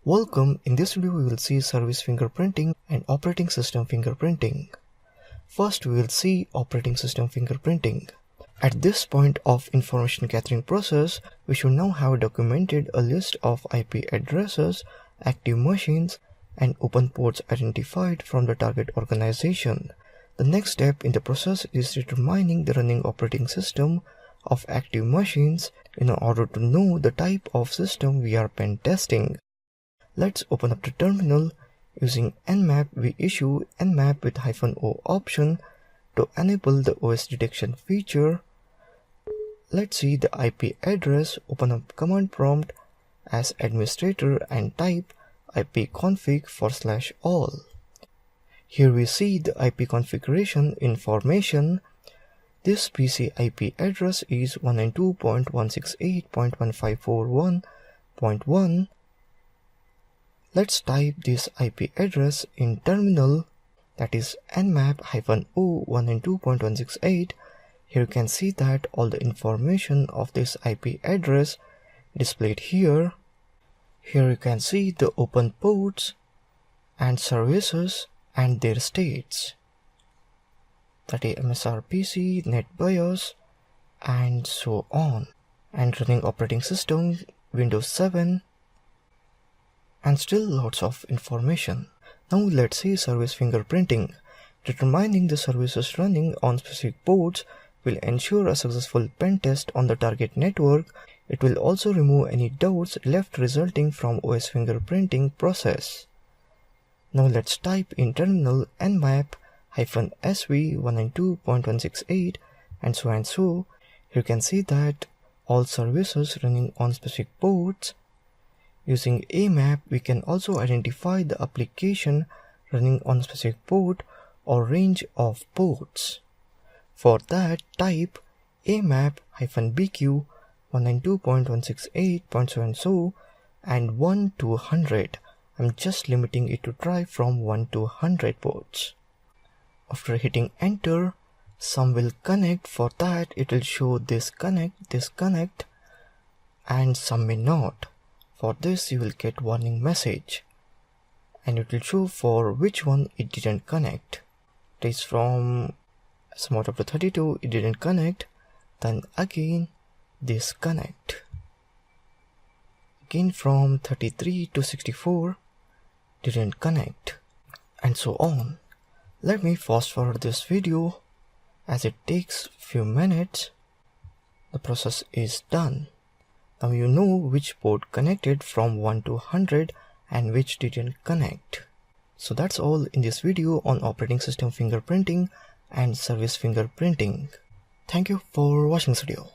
Welcome, in this video we will see service fingerprinting and operating system fingerprinting. First we will see operating system fingerprinting. At this point of information gathering process, we should now have documented a list of IP addresses, active machines, and open ports identified from the target organization. The next step in the process is determining the running operating system of active machines in order to know the type of system we are pen testing. Let's open up the terminal. Using Nmap, we issue Nmap with -o option to enable the OS detection feature. Let's see the IP address. Open up command prompt as administrator and type ipconfig/all. Here we see the IP configuration information. This PC IP address is 192.168.1541.1. Let's type this IP address in terminal, that is nmap -o 192.168. Here you can see that all the information of this IP address displayed here. Here you can see the open ports and services and their states, that is MSRPC, NetBIOS, and so on, and running operating system Windows 7, and still lots of information. Now let's see service fingerprinting. Determining the services running on specific ports will ensure a successful pen test on the target network. It will also remove any doubts left resulting from OS fingerprinting process. Now let's type in terminal nmap -sv 192.168 and so. You can see that all services running on specific ports. Using AMAP, we can also identify the application running on a specific port or range of ports. For that, type AMAP -bq 192.168.so and 1 to 100. I'm just limiting it to try from 1 to 100 ports. After hitting enter, some will connect. For that, it will show disconnect, and some may not. For this, you will get warning message, and it will show for which one it didn't connect. It is from some out of the 32 it didn't connect, then again disconnect. Again from 33 to 64 didn't connect, and so on. Let me fast forward this video as it takes few minutes. The process is done. Now you know which port connected from 1 to 100 and which didn't connect. So that's all in this video on operating system fingerprinting and service fingerprinting. Thank you for watching this video.